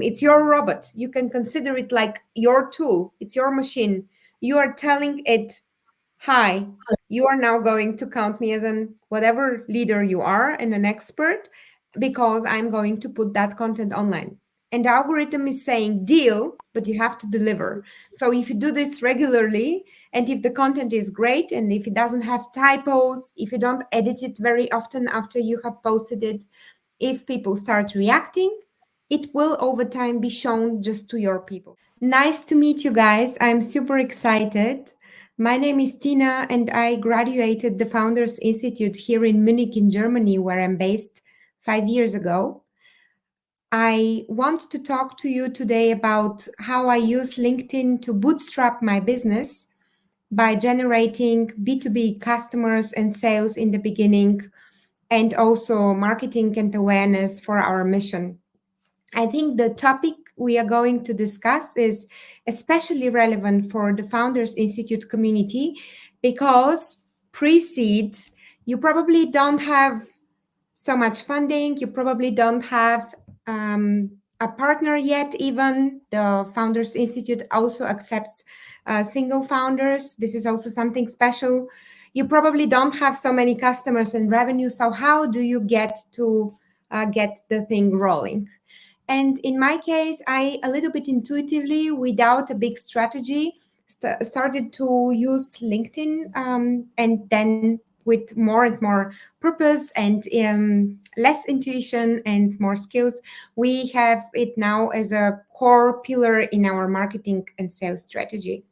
It's your robot. You can consider it like your tool. It's your machine. You are telling it, hi, you are now going to count me as an whatever leader you are and an expert because I'm going to put that content online. And the algorithm is saying deal, but you have to deliver. So if you do this regularly, and if the content is great, and if it doesn't have typos, if you don't edit it very often after you have posted it, if people start reacting, it will over time be shown just to your people. Nice to meet you guys. I'm super excited. My name is Tina, and I graduated the Founders Institute here in Munich, in Germany, where I'm based 5 years ago. I want to talk to you today about how I use LinkedIn to bootstrap my business by generating B2B customers and sales in the beginning, and also marketing and awareness for our mission. I think the topic we are going to discuss is especially relevant for the Founders Institute community because pre-seed, you probably don't have so much funding, you probably don't have a partner yet. Even the Founders Institute also accepts single founders. This is also something special. You probably don't have so many customers and revenue. So how do you get to get the thing rolling? And in my case, I a little bit intuitively, without a big strategy, started to use LinkedIn, and then with more and more purpose and less intuition and more skills, we have it now as a core pillar in our marketing and sales strategy.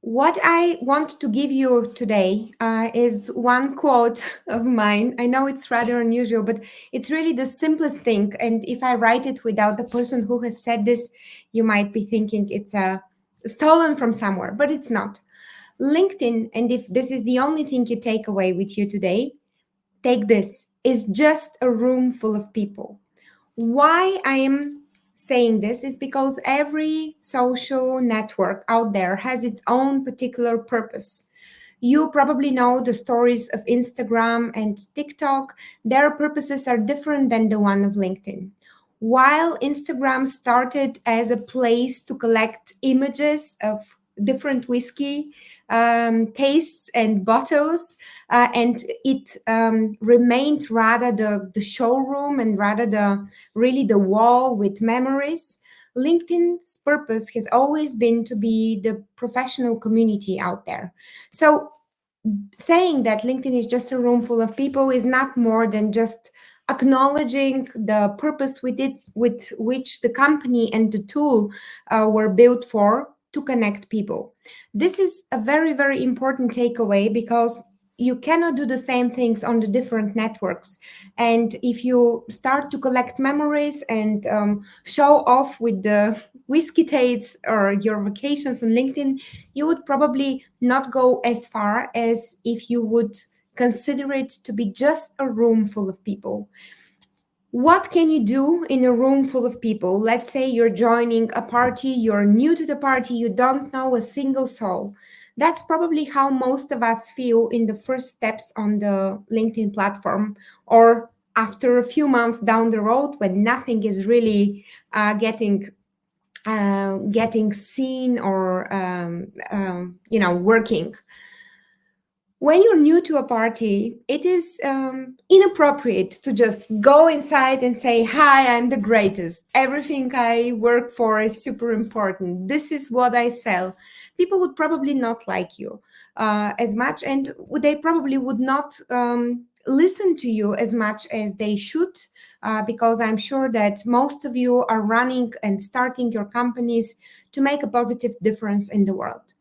What I want to give you today is one quote of mine. I know it's rather unusual, but it's really the simplest thing. And if I write it without the person who has said this, you might be thinking it's stolen from somewhere, but it's not. LinkedIn, and if this is the only thing you take away with you today, take this, is just a room full of people. Why I am saying this is because every social network out there has its own particular purpose. You probably know the stories of Instagram and TikTok. Their purposes are different than the one of LinkedIn. While Instagram started as a place to collect images of different whiskey tastes and bottles, and it remained rather the showroom and rather the wall with memories. LinkedIn's purpose has always been to be the professional community out there. So saying that LinkedIn is just a room full of people is not more than just acknowledging the purpose with which the company and the tool were built for, to connect people. This is a very, very important takeaway because you cannot do the same things on the different networks. And if you start to collect memories and show off with the whiskey tastes or your vacations on LinkedIn, you would probably not go as far as if you would consider it to be just a room full of people. What can you do in a room full of people? Let's say you're joining a party, you're new to the party, you don't know a single soul. That's probably how most of us feel in the first steps on the LinkedIn platform, or after a few months down the road when nothing is really getting seen or working. When you're new to a party, it is inappropriate to just go inside and say, hi, I'm the greatest. Everything I work for is super important. This is what I sell. People would probably not like you as much, and they probably would not listen to you as much as they should, because I'm sure that most of you are running and starting your companies to make a positive difference in the world.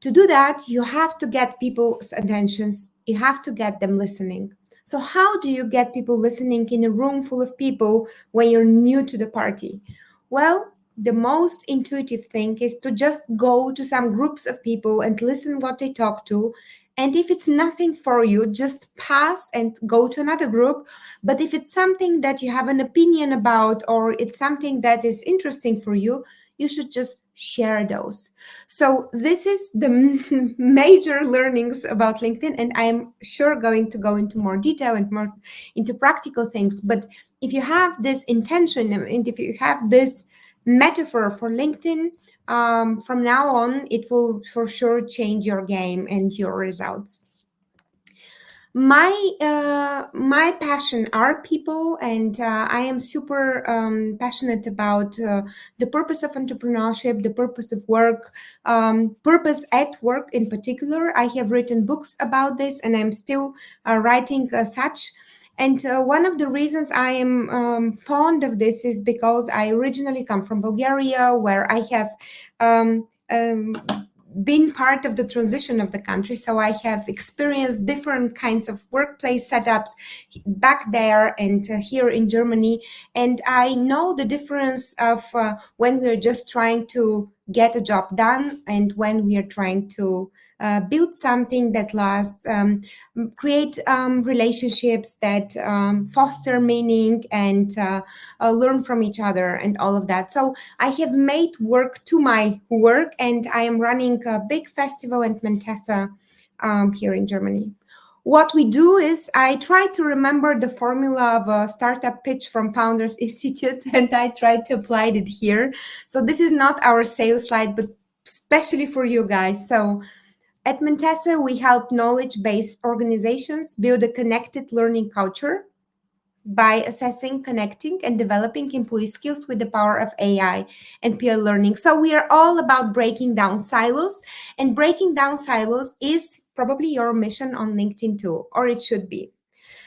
To do that, you have to get people's attentions. You have to get them listening. So how do you get people listening in a room full of people when you're new to the party? Well, the most intuitive thing is to just go to some groups of people and listen what they talk to. And if it's nothing for you, just pass and go to another group. But if it's something that you have an opinion about, or it's something that is interesting for you, you should just share those. So this is the major learnings about LinkedIn, and I'm sure going to go into more detail and more into practical things. But if you have this intention and if you have this metaphor for LinkedIn, from now on, it will for sure change your game and your results. My passion are people, and I am super passionate about the purpose of entrepreneurship, the purpose of work, purpose at work in particular. I have written books about this, and I'm still writing such. And one of the reasons I am fond of this is because I originally come from Bulgaria, where I have been part of the transition of the country. So I have experienced different kinds of workplace setups back there and here in Germany. And I know the difference of when we're just trying to get a job done and when we are trying to build something that lasts, create relationships that foster meaning and learn from each other and all of that. So I have made work to my work, and I am running a big festival in Mentessa here in Germany. What we do is I try to remember the formula of a startup pitch from Founders Institute, and I try to apply it here. So this is not our sales slide, but especially for you guys. So at Mentessa, we help knowledge-based organizations build a connected learning culture by assessing, connecting, and developing employee skills with the power of AI and peer learning. So we are all about breaking down silos, and breaking down silos is probably your mission on LinkedIn too, or it should be.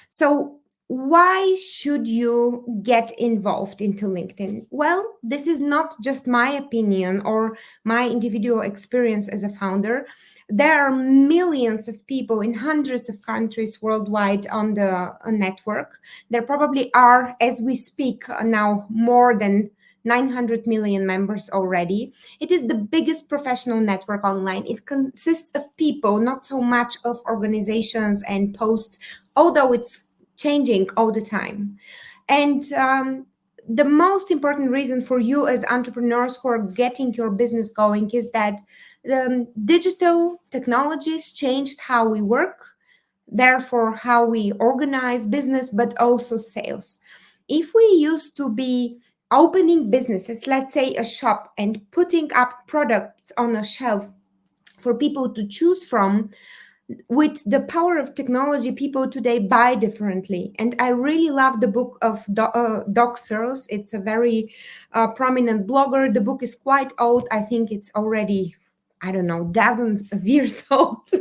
So why should you get involved into LinkedIn? Well, this is not just my opinion or my individual experience as a founder. There are millions of people in hundreds of countries worldwide on the network. There probably are, as we speak now, more than 900 million members already. It is the biggest professional network online. It consists of people, not so much of organizations and posts, although it's changing all the time. And the most important reason for you as entrepreneurs who are getting your business going is that digital technologies changed how we work, therefore how we organize business, but also sales. If we used to be opening businesses, let's say a shop, and putting up products on a shelf for people to choose from, with the power of technology, people today buy differently. And I really love the book of Doc Searles. It's a very prominent blogger. The book is quite old. I think it's already, I don't know, dozens of years old.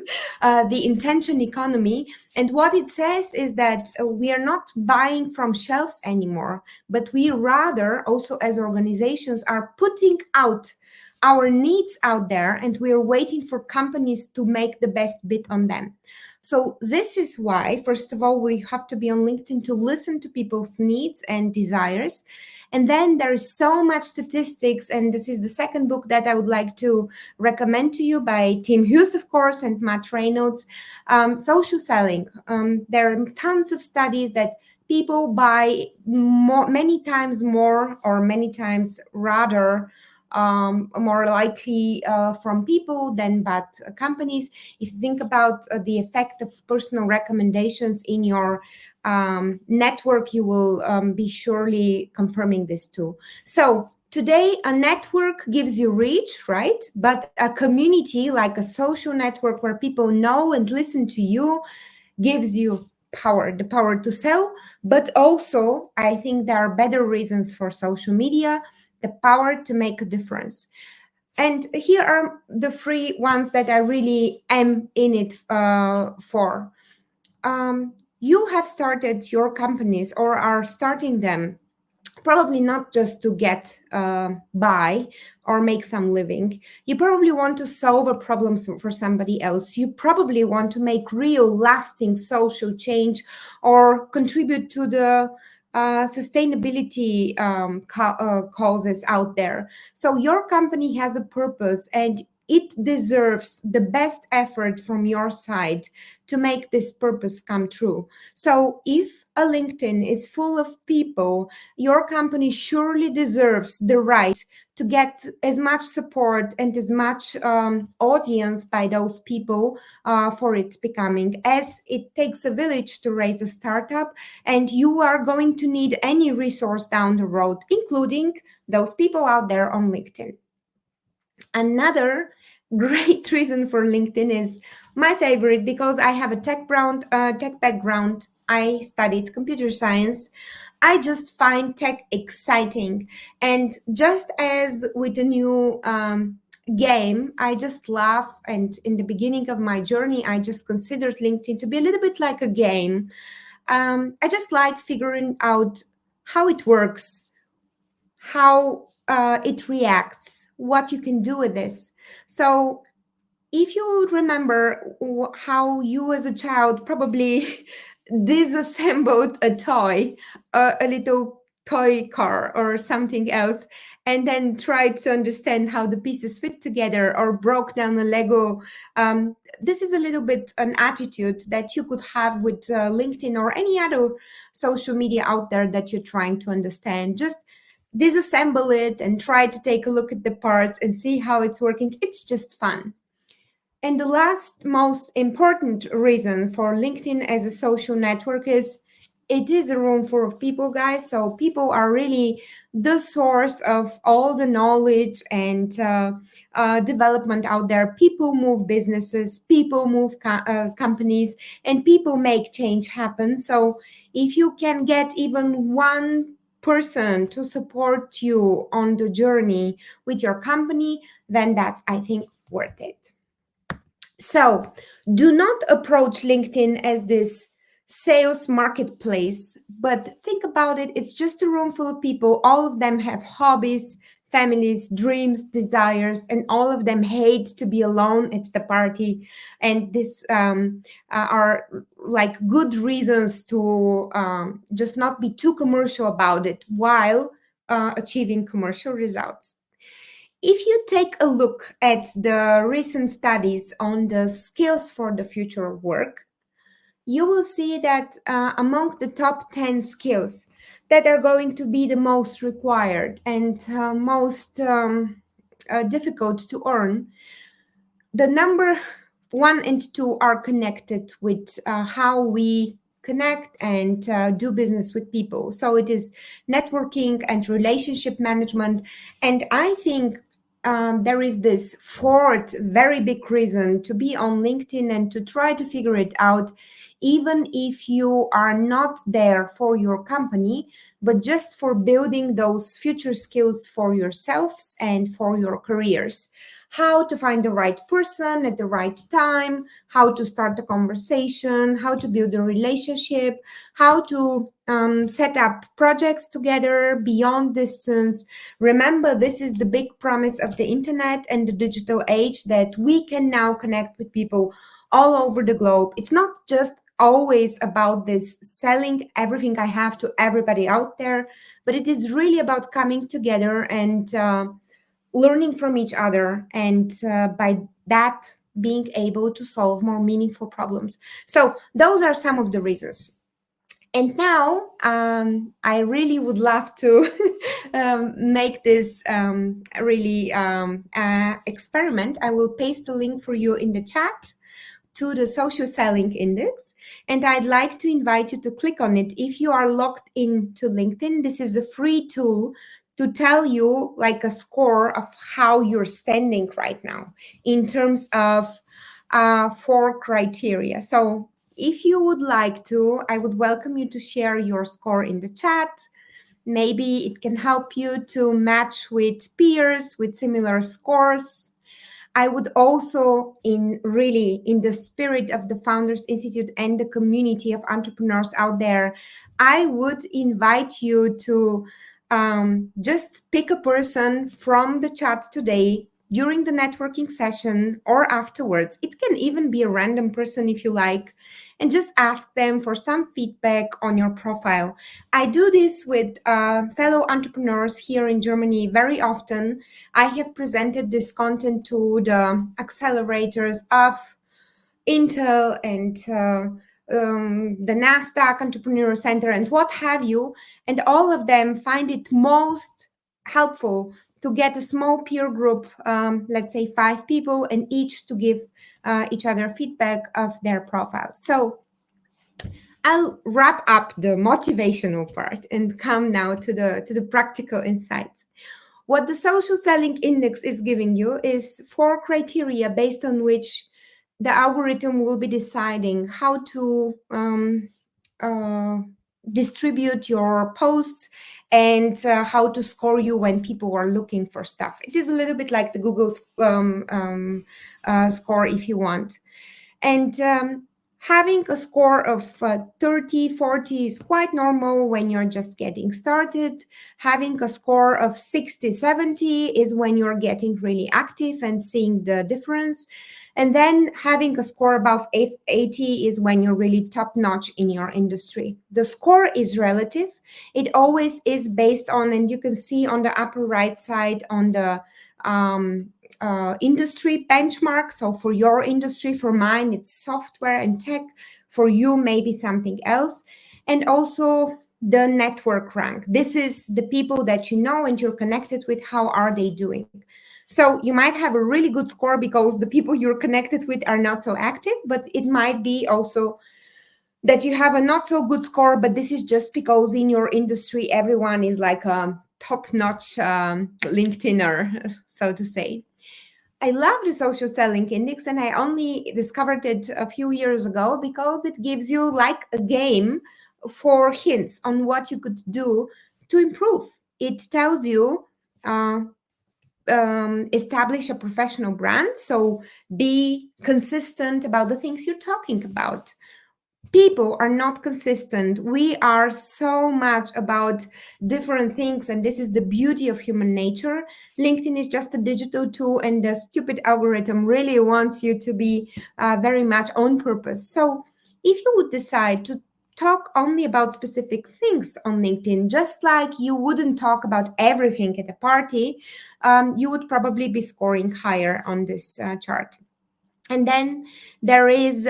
The Intention Economy. And what it says is that we are not buying from shelves anymore, but we rather also as organizations are putting out our needs out there, and we're waiting for companies to make the best bid on them. So this is why, first of all, we have to be on LinkedIn to listen to people's needs and desires. And then there is so much statistics, and this is the second book that I would like to recommend to you by Tim Hughes, of course, and Matt Reynolds, Social Selling. There are tons of studies that people buy many times more or many times rather more likely from people than but companies. If you think about the effect of personal recommendations in your network, you will be surely confirming this too. So today, a network gives you reach, right? But a community, like a social network where people know and listen to you, gives you power, the power to sell. But also, I think there are better reasons for social media, the power to make a difference. And here are the three ones that I really am in it for. You have started your companies or are starting them probably not just to get by or make some living. You probably want to solve a problem for somebody else. You probably want to make real lasting social change or contribute to the sustainability causes out there. So your company has a purpose, and it deserves the best effort from your side to make this purpose come true. So if a LinkedIn is full of people, your company surely deserves the right to get as much support and as much audience by those people for its becoming, as it takes a village to raise a startup, and you are going to need any resource down the road, including those people out there on LinkedIn. Another great reason for LinkedIn is my favorite, because I have a tech background. I studied computer science. I just find tech exciting, and just as with a new game, I just love. And in the beginning of my journey, I just considered LinkedIn to be a little bit like a game. I just like figuring out how it works, how it reacts, what you can do with this. So if you remember how you as a child probably disassembled a toy, a little toy car or something else, and then tried to understand how the pieces fit together, or broke down a Lego, this is a little bit an attitude that you could have with LinkedIn or any other social media out there that you're trying to understand. Just disassemble it and try to take a look at the parts and see how it's working. It's just fun. And the last most important reason for LinkedIn as a social network is it is a room full of people, guys. So people are really the source of all the knowledge and development out there. People move businesses, people move companies, and people make change happen. So if you can get even one person to support you on the journey with your company, then that's, I think, worth it. So do not approach LinkedIn as this sales marketplace, but think about it. It's just a room full of people. All of them have hobbies, families, dreams, desires, and all of them hate to be alone at the party. And this are like good reasons to just not be too commercial about it while achieving commercial results. If you take a look at the recent studies on the skills for the future of work, you will see that among the top 10 skills that are going to be the most required and most difficult to earn, the number 1 and 2 are connected with how we connect and do business with people. So it is networking and relationship management. And I think there is this fourth very big reason to be on LinkedIn and to try to figure it out, even if you are not there for your company, but just for building those future skills for yourselves and for your careers. How to find the right person at the right time, how to start a conversation, how to build a relationship, how to set up projects together beyond distance. Remember, this is the big promise of the internet and the digital age, that we can now connect with people all over the globe. It's not just always about this selling everything I have to everybody out there, but it is really about coming together and learning from each other, and by that being able to solve more meaningful problems. So those are some of the reasons. And now I really would love to make this really experiment. I will paste a link for you in the chat to the social selling index, and I'd like to invite you to click on it. If you are logged into LinkedIn, this is a free tool to tell you like a score of how you're standing right now in terms of 4 criteria. So if you would like to, I would welcome you to share your score in the chat. Maybe it can help you to match with peers with similar scores. I would also, in the spirit of the Founders Institute and the community of entrepreneurs out there, I would invite you to just pick a person from the chat today during the networking session or afterwards. It can even be a random person if you like, and just ask them for some feedback on your profile. I do this with fellow entrepreneurs here in Germany very often. I have presented this content to the accelerators of Intel and the NASDAQ Entrepreneur Center and what have you. And all of them find it most helpful to get a small peer group, let's say 5 people, and each to give each other feedback of their profiles. So I'll wrap up the motivational part and come now to the practical insights. What the social selling index is giving you is 4 criteria based on which the algorithm will be deciding how to uh, distribute your posts and how to score you when people are looking for stuff. It is a little bit like the Google score if you want. And having a score of 30, 40 is quite normal when you're just getting started. Having a score of 60, 70 is when you're getting really active and seeing the difference. And then having a score above 80 is when you're really top notch in your industry. The score is relative. It always is based on, and you can see on the upper right side on the industry benchmark. So for your industry, for mine, it's software and tech. For you, maybe something else. And also the network rank. This is the people that you know and you're connected with. How are they doing? So you might have a really good score because the people you're connected with are not so active, but it might be also that you have a not so good score, but this is just because in your industry, everyone is like a top-notch LinkedIner, so to say. I love the social selling index, and I only discovered it a few years ago because it gives you like a game for hints on what you could do to improve. It tells you establish a professional brand, so be consistent about the things you're talking about. People are not consistent. We are so much about different things, and this is the beauty of human nature. LinkedIn is just a digital tool, and the stupid algorithm really wants you to be very much on purpose. So if you would decide to talk only about specific things on LinkedIn, just like you wouldn't talk about everything at a party, you would probably be scoring higher on this chart. And then there is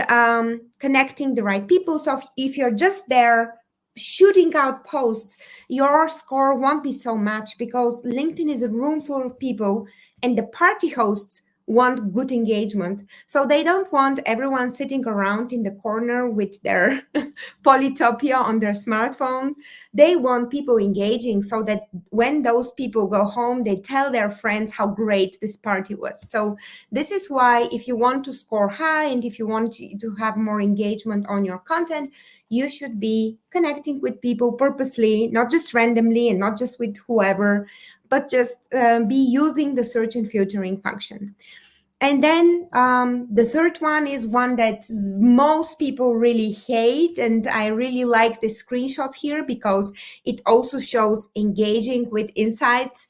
connecting the right people. So if you're just there shooting out posts, your score won't be so much because LinkedIn is a room full of people and the party hosts want good engagement. So they don't want everyone sitting around in the corner with their Polytopia on their smartphone. They want people engaging so that when those people go home, they tell their friends how great this party was. So this is why if you want to score high and if you want to have more engagement on your content, you should be connecting with people purposely, not just randomly and not just with whoever, but just be using the search and filtering function. And then the third one is one that most people really hate. And I really like this screenshot here because it also shows engaging with insights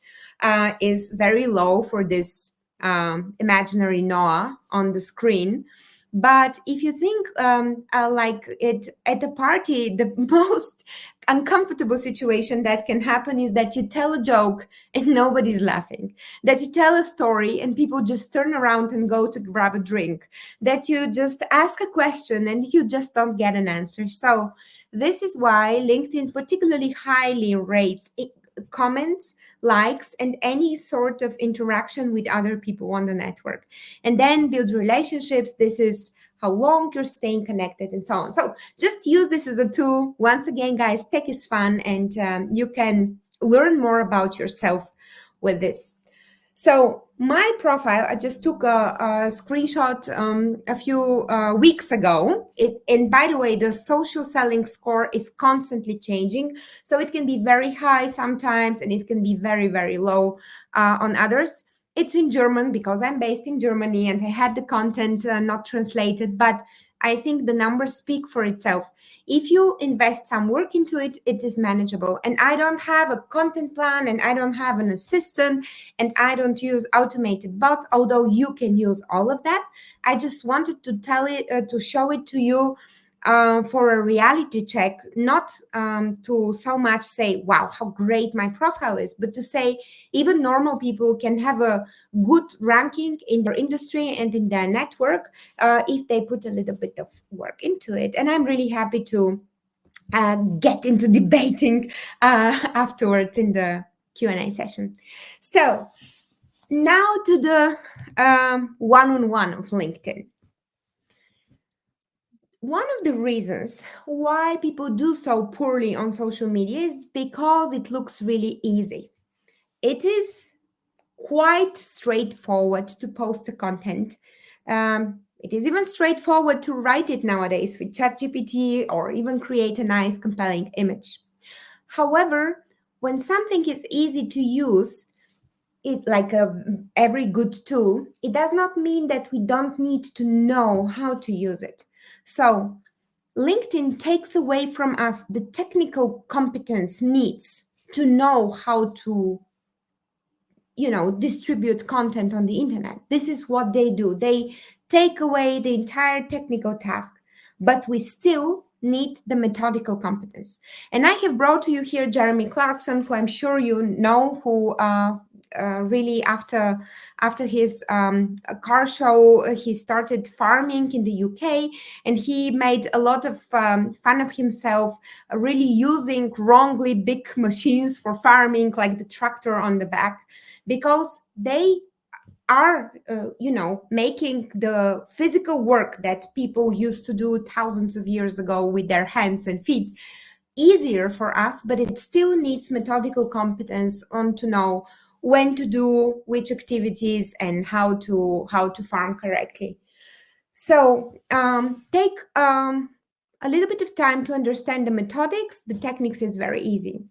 is very low for this imaginary Noah on the screen. But if you think like it at a party, the most uncomfortable situation that can happen is that you tell a joke and nobody's laughing, that you tell a story and people just turn around and go to grab a drink, that you just ask a question and you just don't get an answer. So this is why LinkedIn particularly highly rates comments, likes, and any sort of interaction with other people on the network. And then build relationships. This is how long you're staying connected and so on. So just use this as a tool. Once again, guys, tech is fun and you can learn more about yourself with this. So my profile, I just took a screenshot a few weeks ago. And by the way, the social selling score is constantly changing. So it can be very high sometimes and it can be very, very low on others. It's in German because I'm based in Germany and I had the content not translated, but I think the numbers speak for itself. If you invest some work into it, it is manageable. And I don't have a content plan, and I don't have an assistant, and I don't use automated bots, although you can use all of that. I just wanted to to show it to you for a reality check, not to so much say, wow, how great my profile is, but to say even normal people can have a good ranking in their industry and in their network if they put a little bit of work into it. And I'm really happy to get into debating afterwards in the Q&A session. So now to the one-on-one of LinkedIn. One of the reasons why people do so poorly on social media is because it looks really easy. It is quite straightforward to post the content. It is even straightforward to write it nowadays with ChatGPT, or even create a nice, compelling image. However, when something is easy to use, it like every good tool, it does not mean that we don't need to know how to use it. So LinkedIn takes away from us the technical competence needs to know how to distribute content on the internet. This is what they do. They take away the entire technical task, but we still need the methodical competence. And I have brought to you here Jeremy Clarkson, who I'm sure you know, who really after his car show, he started farming in the UK, and he made a lot of fun of himself, really using wrongly big machines for farming, like the tractor on the back, because they are making the physical work that people used to do thousands of years ago with their hands and feet easier for us, but it still needs methodical competence on to know when to do which activities and how to farm correctly. So take a little bit of time to understand the methodics. The techniques is very easy.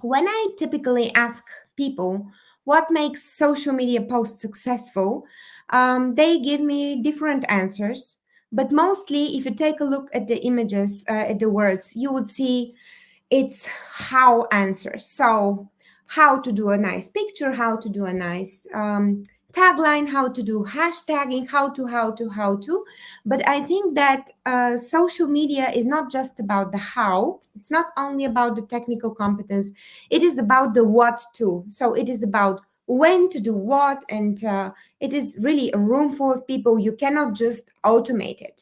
When I typically ask people what makes social media posts successful, they give me different answers. But mostly, if you take a look at the images, at the words, you would see it's how answers. So how to do a nice picture, how to do a nice tagline, how to do hashtagging, how to. But I think that social media is not just about the how. It's not only about the technical competence. It is about the what too. So it is about when to do what, and it is really a room full of people. You cannot just automate it.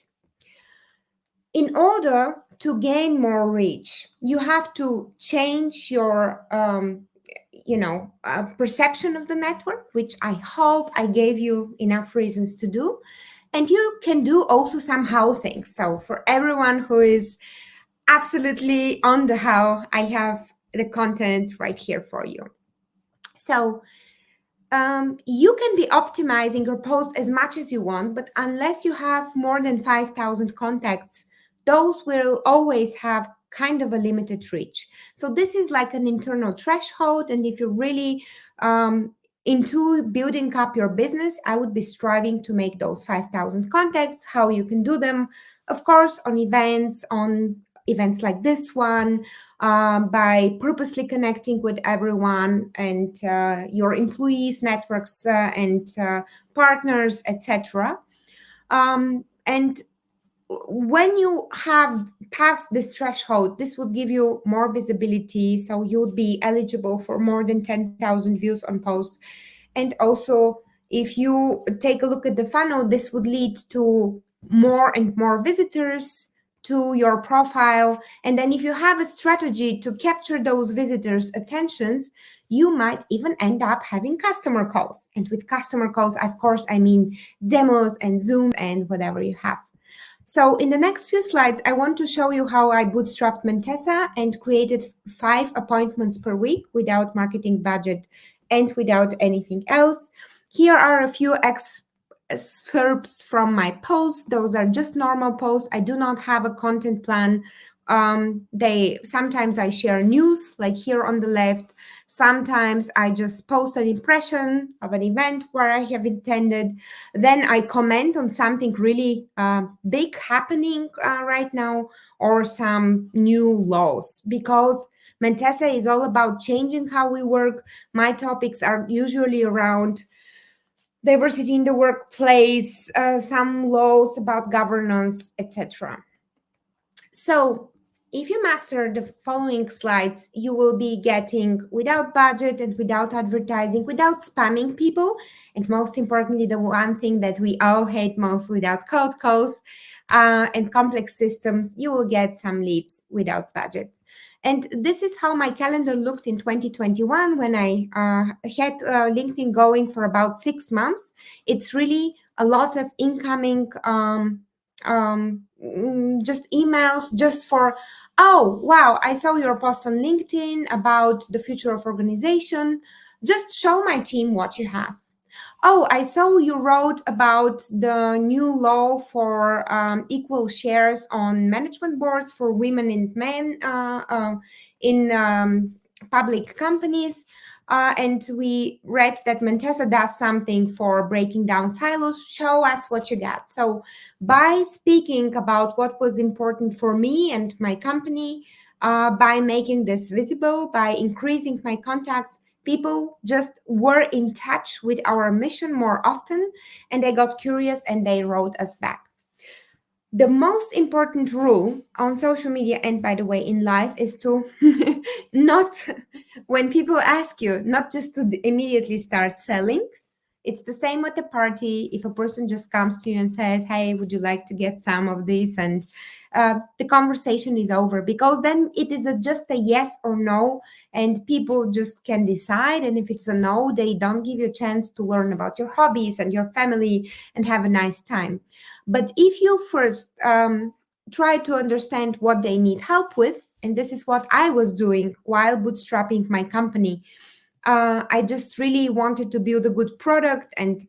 In order to gain more reach, you have to change your perception of the network, which I hope I gave you enough reasons to do. And you can do also some how things. So for everyone who is absolutely on the how, I have the content right here for you. So you can be optimizing your post as much as you want, but unless you have more than 5,000 contacts, those will always have kind of a limited reach. So this is like an internal threshold. And if you're really into building up your business, I would be striving to make those 5,000 contacts. How you can do them, of course, on events like this one, by purposely connecting with everyone and your employees, networks, and partners, etc. And when you have passed this threshold, this would give you more visibility. So you'll be eligible for more than 10,000 views on posts. And also, if you take a look at the funnel, this would lead to more and more visitors to your profile. And then if you have a strategy to capture those visitors' attentions, you might even end up having customer calls. And with customer calls, of course, I mean demos and Zooms and whatever you have. So in the next few slides, I want to show you how I bootstrapped Mentessa and created 5 appointments per week without marketing budget and without anything else. Here are a few excerpts from my posts. Those are just normal posts. I do not have a content plan They sometimes I share news like here on the left. Sometimes I just post an impression of an event where I have attended. Then I comment on something really big happening right now, or some new laws, because Mentessa is all about changing how we work. My topics are usually around diversity in the workplace, some laws about governance, etc. So, if you master the following slides, you will be getting without budget and without advertising, without spamming people, and most importantly, the one thing that we all hate most, without cold calls and complex systems, you will get some leads without budget. And this is how my calendar looked in 2021 when I had LinkedIn going for about 6 months. It's really a lot of incoming just emails just for, oh wow, I saw your post on LinkedIn about the future of organization, just show my team what you have. Oh, I saw you wrote about the new law for equal shares on management boards for women and men in public companies. And we read that Mentessa does something for breaking down silos. Show us what you got. So by speaking about what was important for me and my company, by making this visible, by increasing my contacts, people just were in touch with our mission more often, and they got curious and they wrote us back. The most important rule on social media, and by the way in life, is to not, when people ask you, not just to immediately start selling. It's the same with the party. If a person just comes to you and says, hey, would you like to get some of this, and the conversation is over, because then it is just a yes or no, and people just can decide. And if it's a no, they don't give you a chance to learn about your hobbies and your family and have a nice time. But if you first try to understand what they need help with, and this is what I was doing while bootstrapping my company, I just really wanted to build a good product, and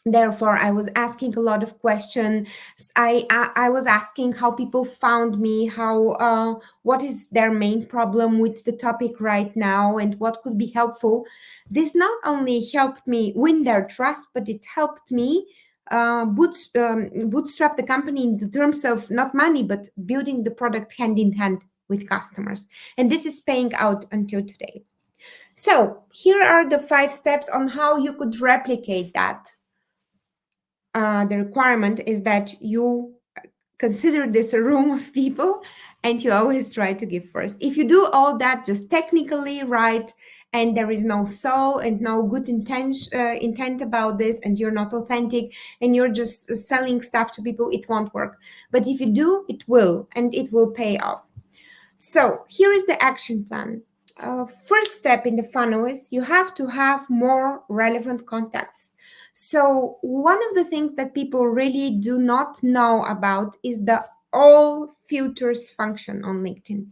therefore I was asking a lot of questions. I was asking how people found me, how what is their main problem with the topic right now, and what could be helpful. This not only helped me win their trust, but it helped me bootstrap the company in the terms of not money, but building the product hand in hand with customers. And this is paying out until today. So here are the 5 steps on how you could replicate that. The requirement is that you consider this a room of people and you always try to give first. If you do all that just technically right, and there is no soul and no good intent about this, and you're not authentic and you're just selling stuff to people, it won't work. But if you do, it will, and it will pay off. So here is the action plan. First step in the funnel is you have to have more relevant contacts. So one of the things that people really do not know about is the all filters function on LinkedIn.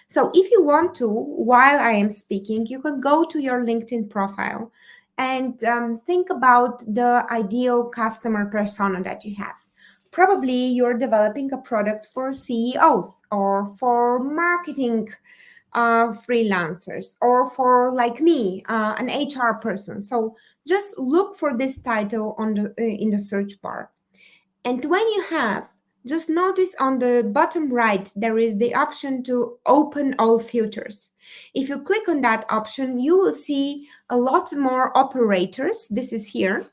So if you want to, while I am speaking, you can go to your LinkedIn profile and think about the ideal customer persona that you have. Probably you're developing a product for CEOs or for marketing freelancers, or for, like me, an HR person. So just look for this title on the in the search bar. And when you have, just notice on the bottom right, there is the option to open all filters. If you click on that option, you will see a lot more operators. This is here.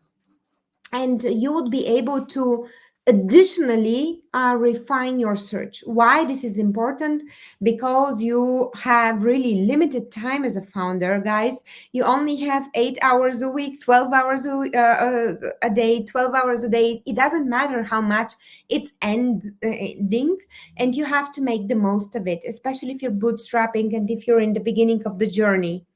And you would be able to additionally refine your search. Why this is important? Because you have really limited time as a founder, guys. You only have 8 hours a week, 12 hours a day, 12 hours a day. It doesn't matter how much it's ending, and you have to make the most of it, especially if you're bootstrapping and if you're in the beginning of the journey.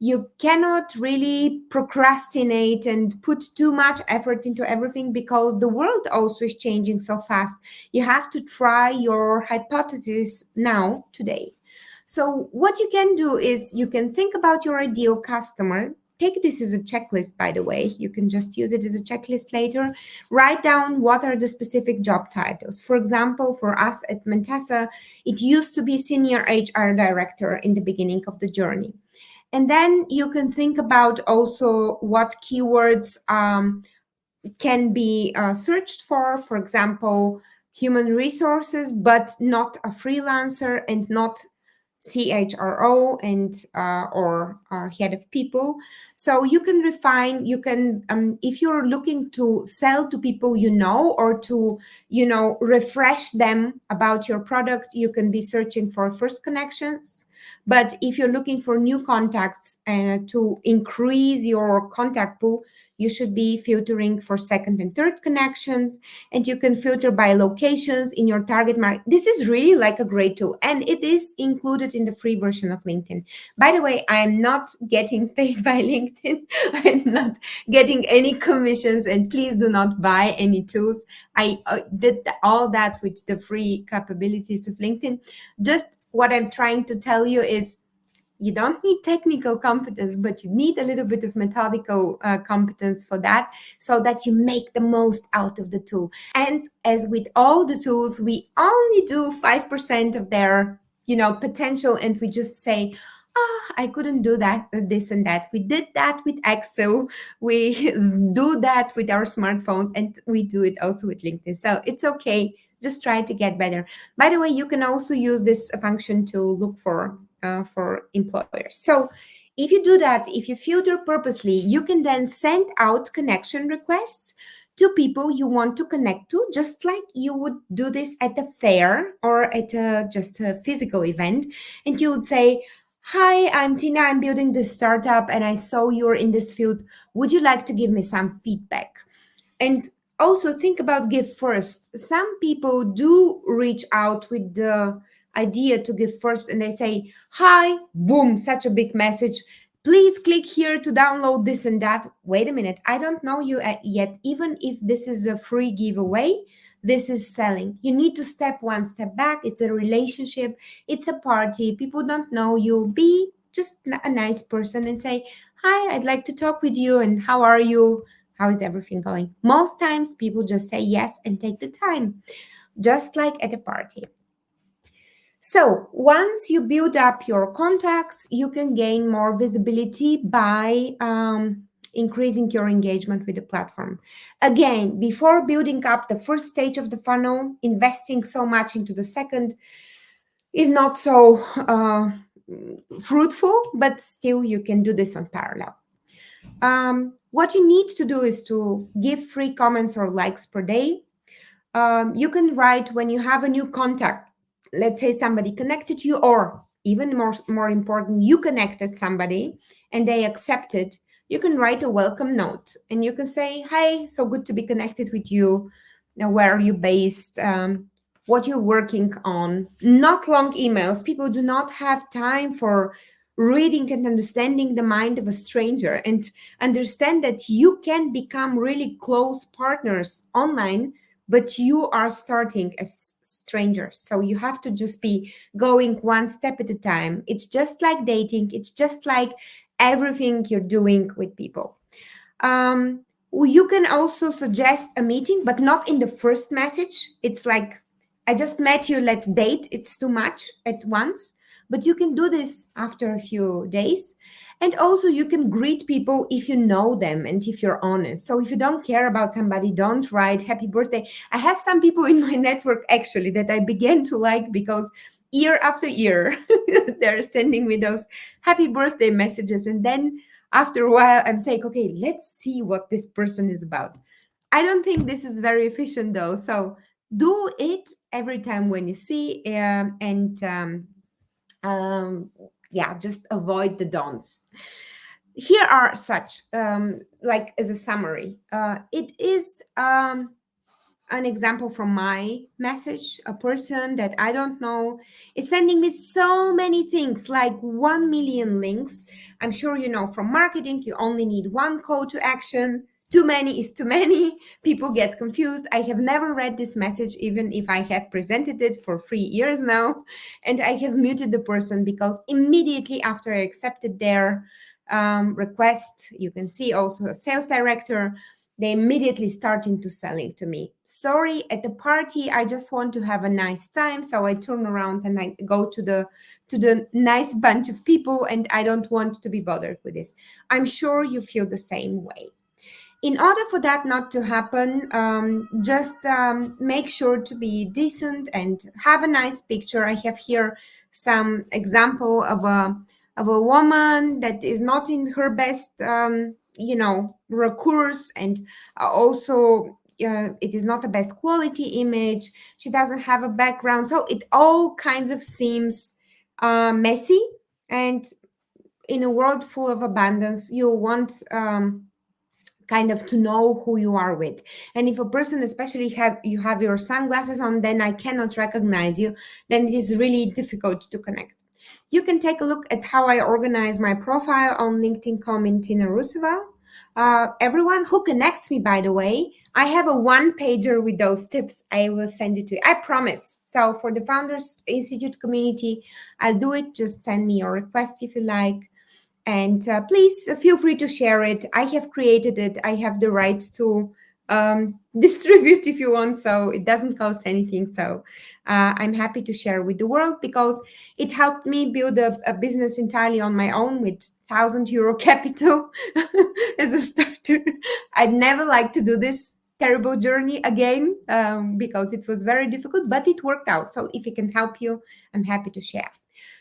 You cannot really procrastinate and put too much effort into everything, because the world also is changing so fast. You have to try your hypothesis now, today. So what you can do is you can think about your ideal customer. take this as a checklist, by the way. You can just use it as a checklist later. Write down what are the specific job titles. For example, for us at Mentessa, it used to be senior HR director in the beginning of the journey. And then you can think about also what keywords can be searched for example, human resources, but not a freelancer and not CHRO and or head of people. So you can refine, you can, if you're looking to sell to people or to, refresh them about your product, you can be searching for first connections. But if you're looking for new contacts and to increase your contact pool, you should be filtering for second and third connections, and you can filter by locations in your target market. This is really like a great tool, and it is included in the free version of LinkedIn. By the way, I am not getting paid by LinkedIn. I'm not getting any commissions, and please do not buy any tools. I did all that with the free capabilities of LinkedIn. Just what I'm trying to tell you is you don't need technical competence, but you need a little bit of methodical competence for that, so that you make the most out of the tool. And as with all the tools, we only do 5% of their, potential, and we just say, oh, I couldn't do that, this and that. We did that with Excel. We do that with our smartphones, and we do it also with LinkedIn. So it's okay. Just try to get better. By the way, you can also use this function to look for employers. So if you do that, if you filter purposely, you can then send out connection requests to people you want to connect to, just like you would do this at a fair or at just a physical event. And you would say, hi, I'm Tina, I'm building this startup and I saw you're in this field. Would you like to give me some feedback? And also think about give first. Some people do reach out with the idea to give first, and they say, hi, boom, such a big message. Please click here to download this and that. Wait a minute, I don't know you yet. Even if this is a free giveaway, this is selling. You need to step one step back. It's a relationship, it's a party. People don't know you. Be just a nice person and say, hi, I'd like to talk with you, and how are you? How is everything going? Most times people just say yes and take the time, just like at a party. So once you build up your contacts, you can gain more visibility by increasing your engagement with the platform. Again, before building up the first stage of the funnel, investing so much into the second is not so fruitful, but still you can do this on parallel. What you need to do is to give free comments or likes per day. You can write when you have a new contact. Let's say somebody connected you, or even more important, you connected somebody and they accepted. You can write a welcome note and you can say, hi, so good to be connected with you. Now, where are you based? What you're working on. Not long emails. People do not have time for reading and understanding the mind of a stranger, and understand that you can become really close partners online, but you are starting as strangers. So you have to just be going one step at a time. It's just like dating. It's just like everything you're doing with people. You can also suggest a meeting, but not in the first message. It's like, I just met you, let's date. It's too much at once. But you can do this after a few days. And also you can greet people if you know them and if you're honest. So if you don't care about somebody, don't write happy birthday. I have some people in my network actually that I began to like, because year after year, they're sending me those happy birthday messages. And then after a while, I'm saying, okay, let's see what this person is about. I don't think this is very efficient though. So do it every time when you see, just avoid the don'ts. Here are such, like as a summary. It is an example from my message. A person that I don't know is sending me so many things, like 1 million links. I'm sure you know from marketing, you only need one call to action. Too many is too many. People get confused. I have never read this message, even if I have presented it for 3 years now. And I have muted the person because immediately after I accepted their request. You can see also a sales director. They immediately starting to selling to me. Sorry, at the party, I just want to have a nice time. So I turn around and I go to the nice bunch of people, and I don't want to be bothered with this. I'm sure you feel the same way. In order for that not to happen, just make sure to be decent and have a nice picture. I have here some example of a woman that is not in her best, recourse, and also it is not the best quality image. She doesn't have a background, so it all kinds of seems messy. And in a world full of abundance, you want kind of to know who you are with. And if a person, especially you have your sunglasses on, then I cannot recognize you, then it is really difficult to connect. You can take a look at how I organize my profile on LinkedIn comment in Ruseva. Everyone who connects me, by the way, I have a one pager with those tips. I will send it to you, I promise. So for the Founders Institute community, I'll do it. Just send me your request if you like. And please feel free to share it. I have created it. I have the rights to distribute if you want, so it doesn't cost anything. So I'm happy to share with the world, because it helped me build a business entirely on my own with €1,000 capital as a starter. I'd never like to do this terrible journey again, because it was very difficult, but it worked out. So if it can help you, I'm happy to share.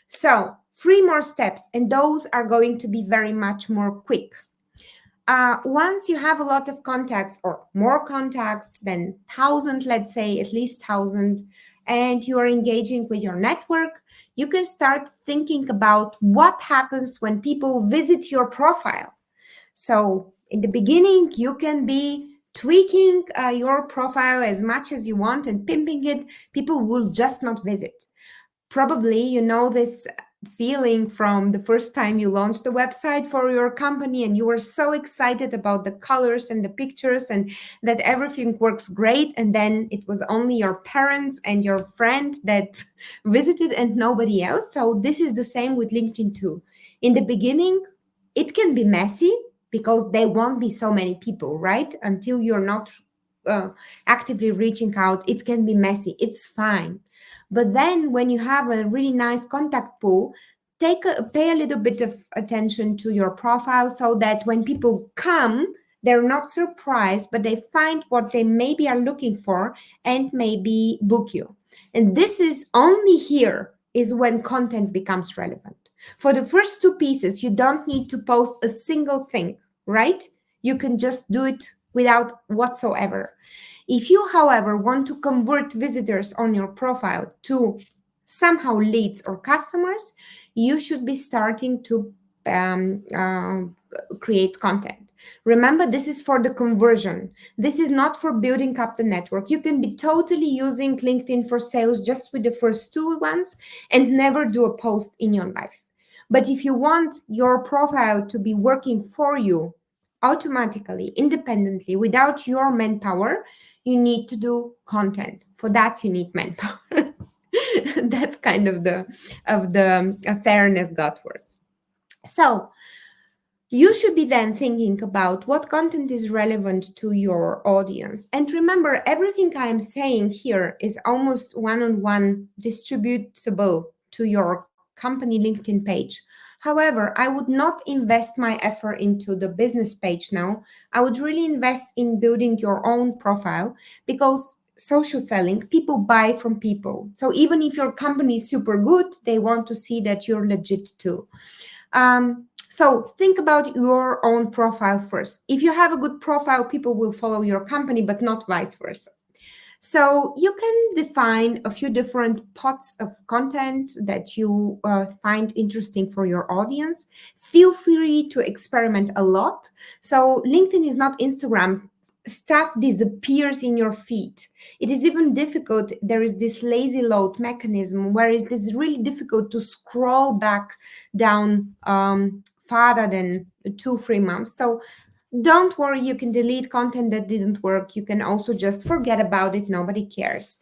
So 3 more steps, and those are going to be very much more quick. Once you have a lot of contacts, or more contacts than 1,000, let's say at least 1,000, and you are engaging with your network, you can start thinking about what happens when people visit your profile. So in the beginning, you can be tweaking your profile as much as you want and pimping it. People will just not visit. Probably you know this feeling from the first time you launched the website for your company, and you were so excited about the colors and the pictures and that everything works great, and then it was only your parents and your friend that visited and nobody else. So this is the same with LinkedIn too. In the beginning, it can be messy because there won't be so many people, right? Until you're not actively reaching out, it can be messy. It's fine. But then when you have a really nice contact pool, pay a little bit of attention to your profile, so that when people come, they're not surprised, but they find what they maybe are looking for and maybe book you. And this is only here is when content becomes relevant. For the first 2 pieces, you don't need to post a single thing, right? You can just do it without whatsoever. If you, however, want to convert visitors on your profile to somehow leads or customers, you should be starting to create content. Remember, this is for the conversion. This is not for building up the network. You can be totally using LinkedIn for sales just with the first 2 ones and never do a post in your life. But if you want your profile to be working for you automatically, independently, without your manpower, you need to do content. For that, you need manpower. That's kind of the fairness God words. So you should be then thinking about what content is relevant to your audience. And remember, everything I am saying here is almost one-on-one distributable to your company LinkedIn page. However, I would not invest my effort into the business page now. I would really invest in building your own profile, because social selling, people buy from people. So even if your company is super good, they want to see that you're legit too. So think about your own profile first. If you have a good profile, people will follow your company, but not vice versa. So you can define a few different pots of content that you find interesting for your audience. Feel free to experiment a lot. So LinkedIn is not Instagram. Stuff disappears in your feed. It is even difficult. There is this lazy load mechanism where it is really difficult to scroll back down farther than 2-3 months. So don't worry, you can delete content that didn't work. You can also just forget about it. Nobody cares.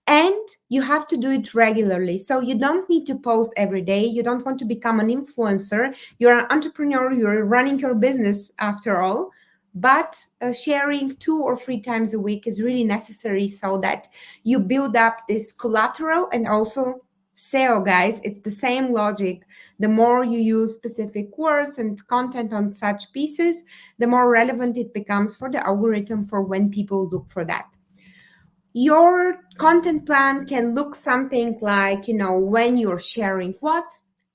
And you have to do it regularly. So you don't need to post every day. You don't want to become an influencer. You're an entrepreneur. You're running your business after all. But sharing 2 or 3 times a week is really necessary so that you build up this collateral. And also SEO, guys, it's the same logic. The more you use specific words and content on such pieces, the more relevant it becomes for the algorithm for when people look for that. Your content plan can look something like, when you're sharing what.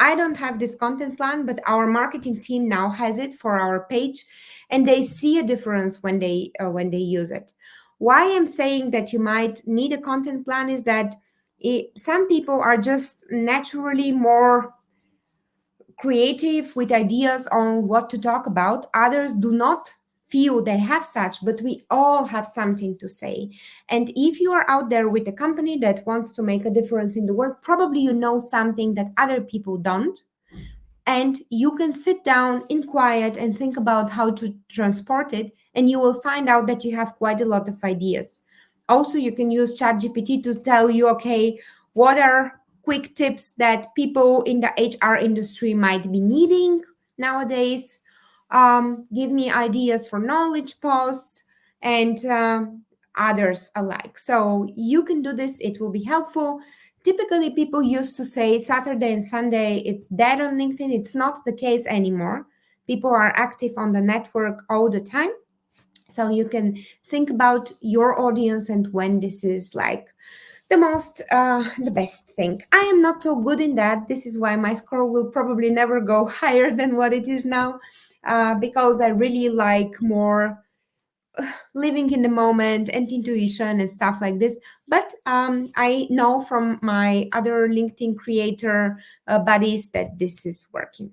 I don't have this content plan, but our marketing team now has it for our page, and they see a difference when they use it. Why I'm saying that you might need a content plan is that some people are just naturally more creative with ideas on what to talk about. Others do not feel they have such, but we all have something to say. And if you are out there with a company that wants to make a difference in the world, probably you know something that other people don't. And you can sit down in quiet and think about how to transport it, and you will find out that you have quite a lot of ideas. Also, you can use ChatGPT to tell you, okay, what are quick tips that people in the HR industry might be needing nowadays. Give me ideas for knowledge posts and others alike. So you can do this, it will be helpful. Typically, people used to say Saturday and Sunday, it's dead on LinkedIn. It's not the case anymore. People are active on the network all the time. So you can think about your audience and when this is like the best thing. I am not so good in that. This is why my score will probably never go higher than what it is now, because I really like more living in the moment and intuition and stuff like this. But I know from my other LinkedIn creator buddies that this is working.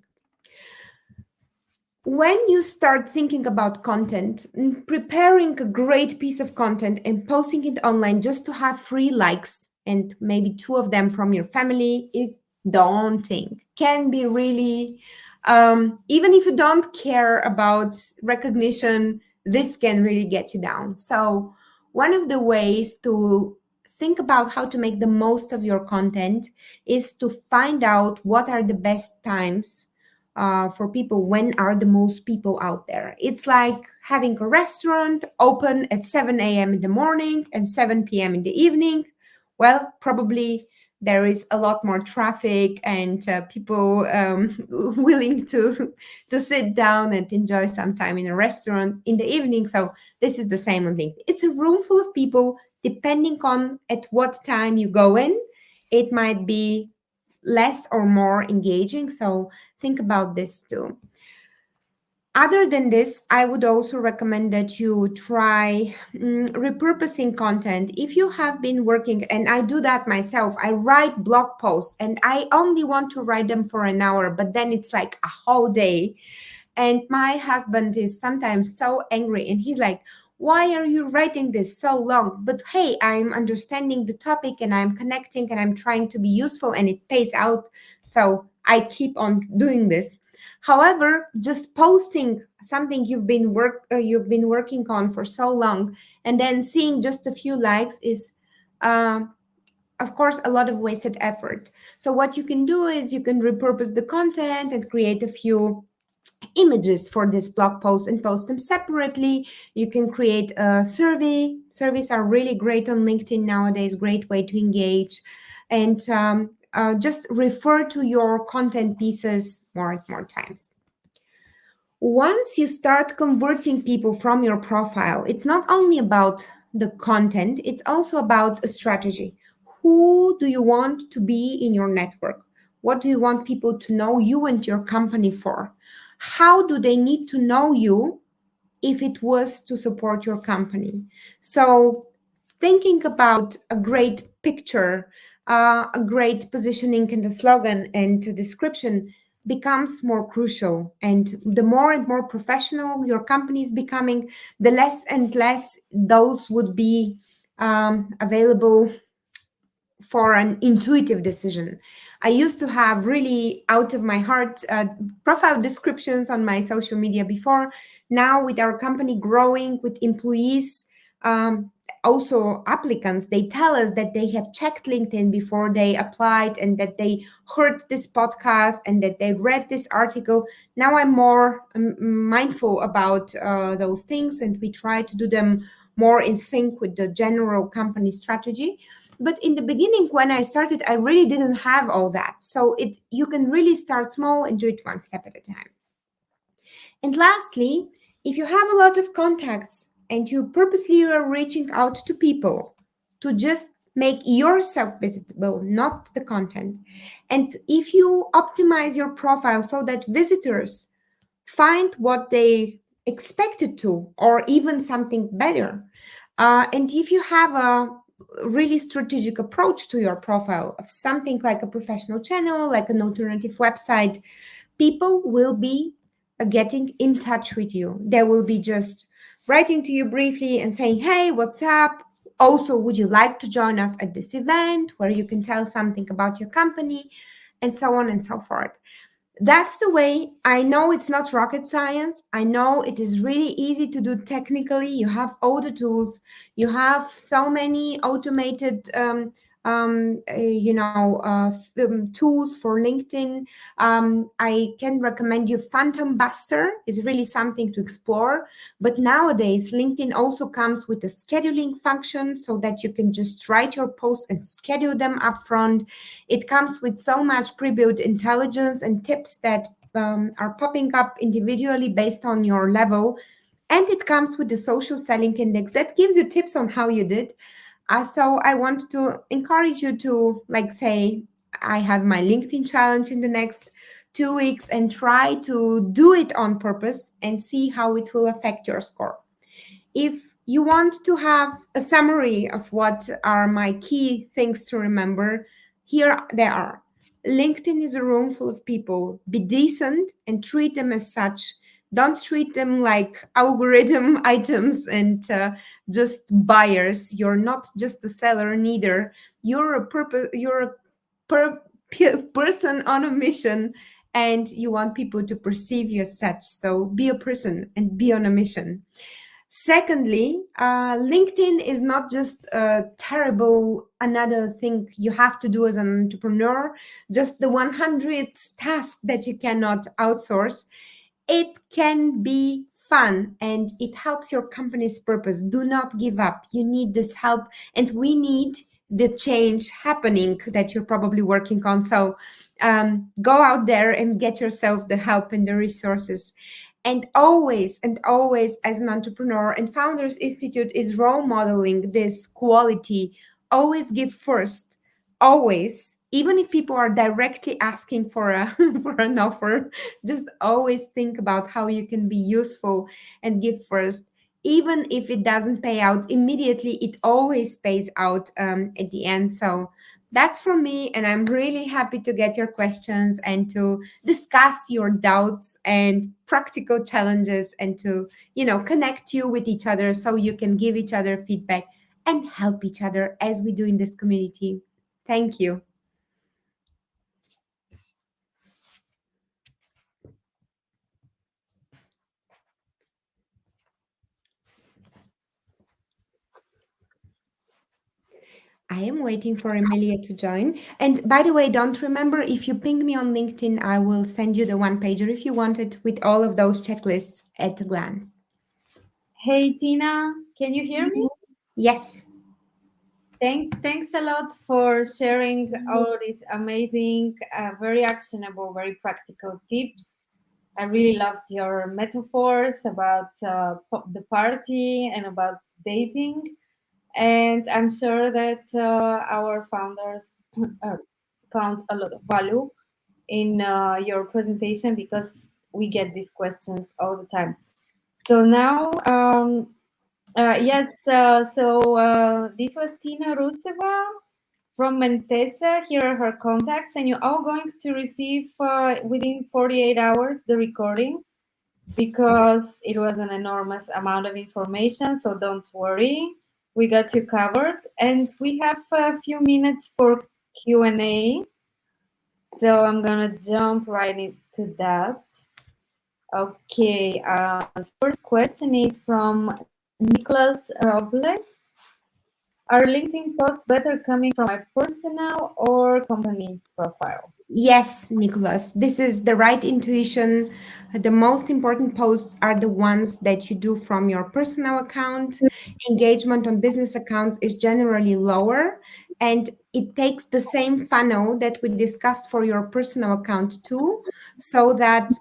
When you start thinking about content, preparing a great piece of content and posting it online just to have 3 likes and maybe 2 of them from your family is daunting. Can be really, even if you don't care about recognition, this can really get you down. So one of the ways to think about how to make the most of your content is to find out what are the best times for people. When are the most people out there? It's like having a restaurant open at 7 a.m. in the morning and 7 p.m. in the evening. Well, probably there is a lot more traffic and people willing to sit down and enjoy some time in a restaurant in the evening. So this is the same on LinkedIn. It's a room full of people. Depending on at what time you go in, it might be less or more engaging. So think about this too. Other than this, I would also recommend that you try repurposing content. If you have been working, and I do that myself, I write blog posts and I only want to write them for an hour, but then it's like a whole day. And my husband is sometimes so angry and he's like, why are you writing this so long? But hey, I'm understanding the topic and I'm connecting and I'm trying to be useful and it pays out. So I keep on doing this. However, just posting something you've been working on for so long and then seeing just a few likes is of course a lot of wasted effort. So what you can do is you can repurpose the content and create a few images for this blog post and post them separately. You can create a survey. Surveys are really great on LinkedIn nowadays, great way to engage. And just refer to your content pieces more and more times. Once you start converting people from your profile, it's not only about the content, it's also about a strategy. Who do you want to be in your network? What do you want people to know you and your company for? How do they need to know you if it was to support your company? So thinking about a great picture, a great positioning and a slogan and a description becomes more crucial. And the more and more professional your company is becoming, the less and less those would be available for an intuitive decision. I used to have really out of my heart profile descriptions on my social media before. Now with our company growing with employees, also applicants, they tell us that they have checked LinkedIn before they applied and that they heard this podcast and that they read this article. Now I'm more mindful about those things, and we try to do them more in sync with the general company strategy. But in the beginning, when I started, I really didn't have all that. So you can really start small and do it one step at a time. And lastly, if you have a lot of contacts and you purposely are reaching out to people to just make yourself visible, not the content, and if you optimize your profile so that visitors find what they expected to, or even something better, and if you have a really strategic approach to your profile of something like a professional channel, like an alternative website, people will be getting in touch with you. They will be just writing to you briefly and saying, hey, what's up? Also, would you like to join us at this event where you can tell something about your company, and so on and so forth. That's the way. I know it's not rocket science. I know it is really easy to do technically. You have all the tools. You have so many automated tools for LinkedIn. I can recommend you Phantom Buster. Is really something to explore. But nowadays, LinkedIn also comes with a scheduling function so that you can just write your posts and schedule them upfront. It comes with so much pre-built intelligence and tips that are popping up individually based on your level. And it comes with the social selling index that gives you tips on how you did. So I want to encourage you to, like, say, I have my LinkedIn challenge in the next 2 weeks, and try to do it on purpose and see how it will affect your score. If you want to have a summary of what are my key things to remember, here they are. LinkedIn is a room full of people. Be decent and treat them as such. Don't treat them like algorithm items and just buyers. You're not just a seller, neither. You're a purpose. You're a person on a mission, and you want people to perceive you as such. So be a person and be on a mission. Secondly, LinkedIn is not just a terrible another thing you have to do as an entrepreneur, just the 100th task that you cannot outsource. It can be fun and it helps your company's purpose. Do not give up. You need this help, and we need the change happening that you're probably working on. So go out there and get yourself the help and the resources. And always, as an entrepreneur, and Founders Institute is role modeling this quality. Always give first. Always, even if people are directly asking for a for an offer, just always think about how you can be useful and give first. Even if it doesn't pay out immediately, it always pays out at the end. So that's from me, and I'm really happy to get your questions and to discuss your doubts and practical challenges, and to connect you with each other so you can give each other feedback and help each other as we do in this community. Thank you. I am waiting for Emilia to join. And by the way, don't remember, if you ping me on LinkedIn, I will send you the one pager if you want it, with all of those checklists at a glance. Hey Tina, can you hear me? Yes. Thanks a lot for sharing all these amazing, very actionable, very practical tips. I really loved your metaphors about the party and about dating. And I'm sure that our founders found a lot of value in your presentation, because we get these questions all the time. So now, yes, this was Tina Ruseva from Mentessa. Here are her contacts, and you're all going to receive within 48 hours the recording, because it was an enormous amount of information. So don't worry, we got you covered, and we have a few minutes for Q&A. So I'm gonna jump right into that. Okay, the first question is from Nicholas Robles. Are LinkedIn posts better coming from my personal or company profile? Yes, Nicholas, this is the right intuition. The most important posts are the ones that you do from your personal account. Engagement on business accounts is generally lower, and it takes the same funnel that we discussed for your personal account too, so that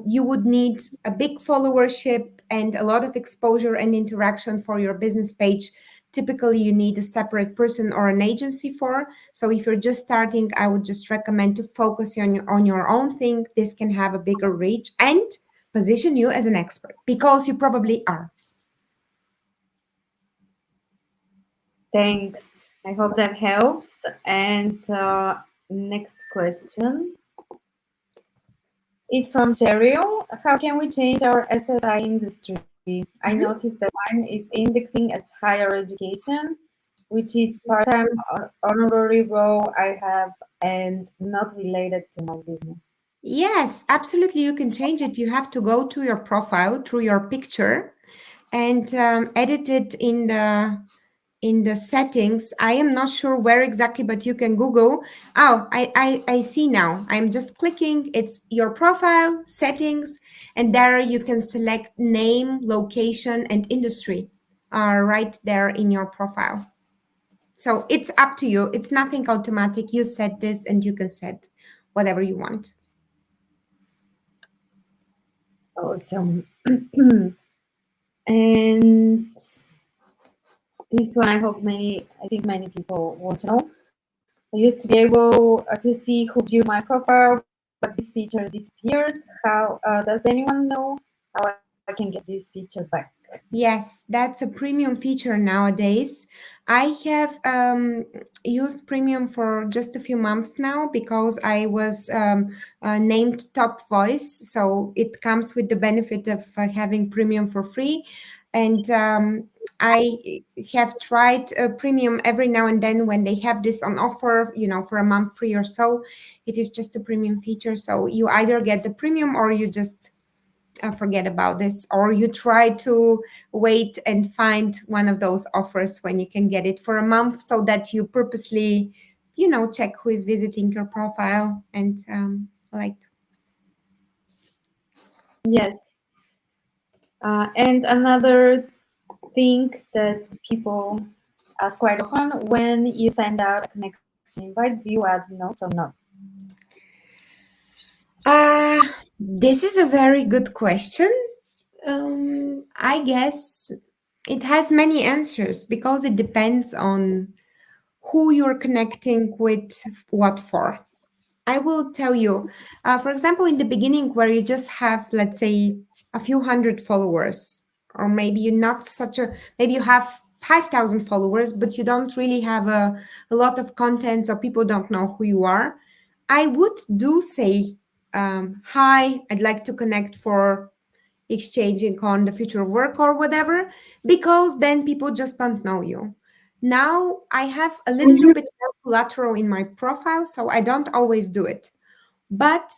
you would need a big followership and a lot of exposure and interaction for your business page. Typically, you need a separate person or an agency for. So if you're just starting, I would just recommend to focus on your own thing. This can have a bigger reach and position you as an expert because you probably are. Thanks. I hope that helps. And next question is from Cheryl. How can we change our SSI industry? I Mhm. noticed that mine is indexing as higher education, which is part-time honorary role I have and not related to my business. Yes, absolutely. You can change it. You have to go to your profile through your picture and edit it in the settings. I am not sure where exactly, but you can Google. Oh, I see now. I'm just clicking. It's your profile, settings, and there you can select name, location, and industry are right there in your profile. So it's up to you. It's nothing automatic. You set this and you can set whatever you want. Awesome. And this one, I think many people want to know. I used to be able to see who viewed my profile, but this feature disappeared. How does anyone know how I can get this feature back? Yes, that's a premium feature nowadays. I have used premium for just a few months now because I was named top voice. So it comes with the benefit of having premium for free. And I have tried premium every now and then when they have this on offer, for a month free or so. It is just a premium feature. So you either get the premium or you just forget about this, or you try to wait and find one of those offers when you can get it for a month so that you purposely check who is visiting your profile and like. Yes. And another thing that people ask quite often, when you send out a connection invite, do you add notes or not? uh this is a very good question. I guess it has many answers because it depends on who you're connecting with, what for. I will tell you, for example, in the beginning, where you just have, let's say, a few hundred followers, or maybe you're not such a, maybe you have 5,000 followers, but you don't really have a lot of content, so people don't know who you are. I would do say, hi, I'd like to connect for exchanging on the future of work or whatever, because then people just don't know you. Now I have a little bit more collateral in my profile, so I don't always do it. But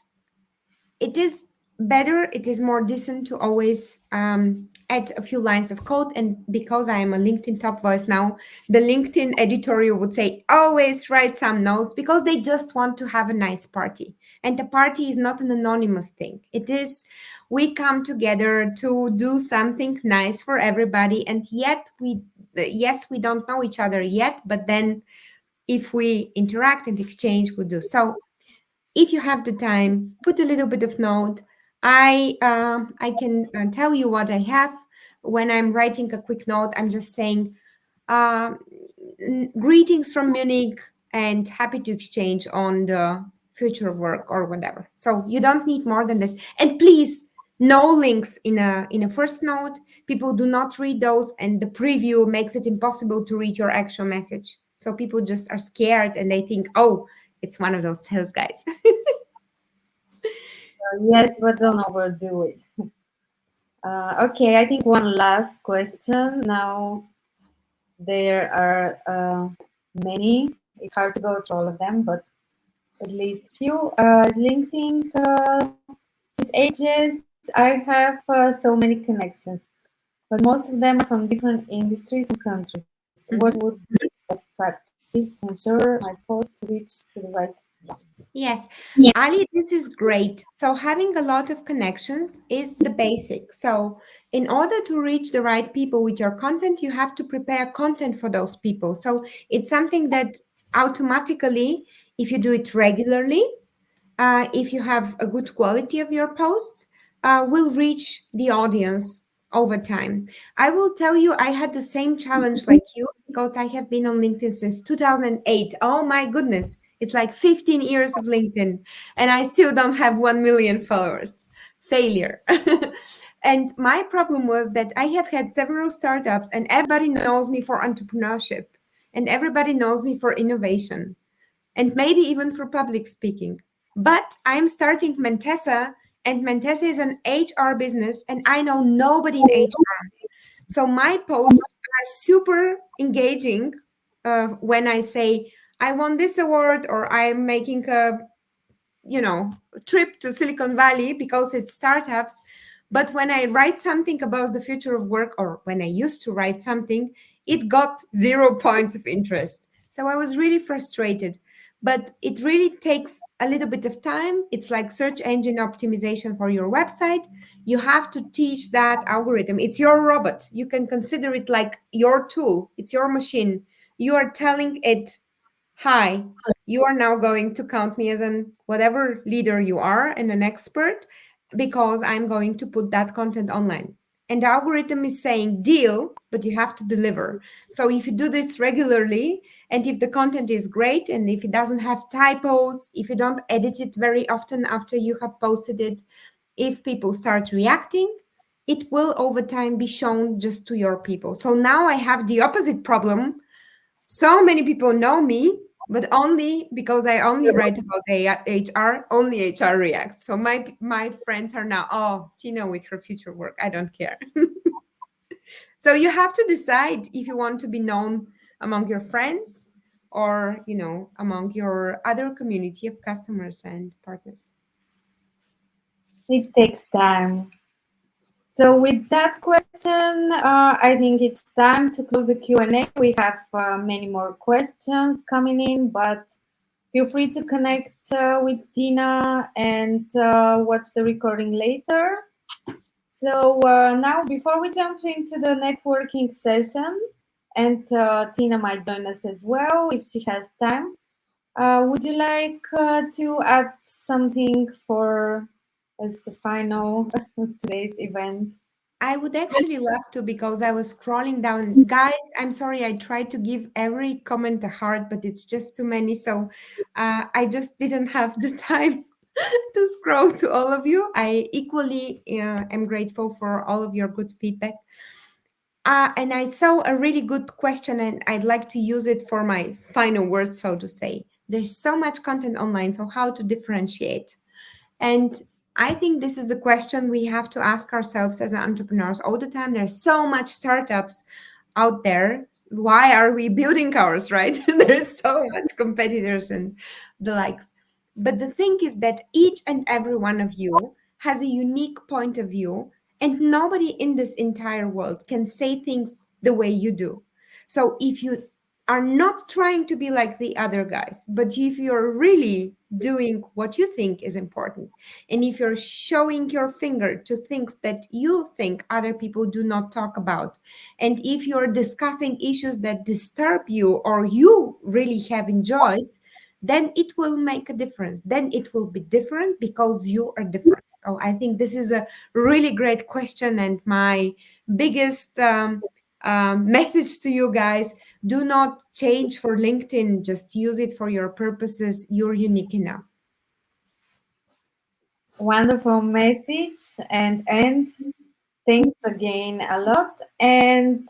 it is better, it is more decent to always add a few lines of code. And because I am a LinkedIn top voice now, the LinkedIn editorial would say always write some notes because they just want to have a nice party. And the party is not an anonymous thing. It is, we come together to do something nice for everybody. And yet yes, we don't know each other yet, but then if we interact and exchange, we'll do. So if you have the time, put a little bit of note. I can tell you what I have. When I'm writing a quick note, I'm just saying, uh, greetings from Munich and happy to exchange on the future of work or whatever. So you don't need more than this. And please, no links in a first note. People do not read those, and the preview makes it impossible to read your actual message. So people just are scared and they think, oh, it's one of those sales guys. Yes, but don't overdo it. Okay, I think one last question. Now there are many. It's hard to go through all of them, but at least few. LinkedIn, since ages, I have so many connections, but most of them are from different industries and countries. What Mhm. would be practice to ensure my post reach to the right one? Yes, Ali, this is great. So, having a lot of connections is the basic. So, in order to reach the right people with your content, you have to prepare content for those people. So, it's something that automatically, if you do it regularly, if you have a good quality of your posts, will reach the audience over time. I will tell you, I had the same challenge like you because I have been on LinkedIn since 2008. Oh my goodness, it's like 15 years of LinkedIn, and I still don't have 1 million followers. Failure. And my problem was that I have had several startups, and everybody knows me for entrepreneurship, and everybody knows me for innovation and maybe even for public speaking. But I'm starting Mentessa, and Mentessa is an HR business, and I know nobody in HR. So my posts are super engaging when I say, I won this award, or I'm making a trip to Silicon Valley because it's startups. But when I write something about the future of work, or when I used to write something, it got 0 points of interest. So I was really frustrated. But it really takes a little bit of time. It's like search engine optimization for your website. You have to teach that algorithm. It's your robot. You can consider it like your tool, it's your machine. You are telling it, hi, you are now going to count me as an whatever leader you are and an expert because I'm going to put that content online. And the algorithm is saying deal, but you have to deliver. So if you do this regularly, and if the content is great, and if it doesn't have typos, if you don't edit it very often after you have posted it, if people start reacting, it will over time be shown just to your people. So now I have the opposite problem. So many people know me, but only because I only write about HR, only HR reacts. So my friends are now, oh, Tina with her future work, I don't care. So you have to decide if you want to be known among your friends or, among your other community of customers and partners. It takes time. So with that question, I think it's time to close the Q&A. We have many more questions coming in, but feel free to connect with Tina and watch the recording later. So now, before we jump into the networking session, and Tina might join us as well if she has time, would you like to add something for as the final of today's event? I would actually love to because I was scrolling down. Guys, I'm sorry, I tried to give every comment a heart, but it's just too many. So I just didn't have the time to scroll to all of you. I equally am grateful for all of your good feedback. And I saw a really good question, and I'd like to use it for my final words, so to say. There's so much content online, so how to differentiate? And I think this is a question we have to ask ourselves as entrepreneurs all the time. There's so much startups out there. Why are we building ours, right? There's so much competitors and the likes. But the thing is that each and every one of you has a unique point of view, and nobody in this entire world can say things the way you do. So if you are not trying to be like the other guys, but if you're really doing what you think is important, and if you're showing your finger to things that you think other people do not talk about, and if you're discussing issues that disturb you or you really have enjoyed, then it will make a difference. Then it will be different because you are different. So I think this is a really great question. And my biggest message to you guys, do not change for LinkedIn. Just use it for your purposes. You're unique enough. Wonderful message and thanks again a lot. And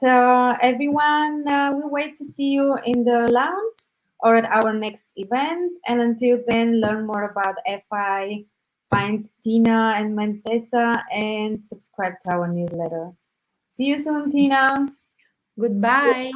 everyone, we wait to see you in the lounge or at our next event. And until then, learn more about FI, find Tina and Mentessa, and subscribe to our newsletter. See you soon, Tina. Goodbye.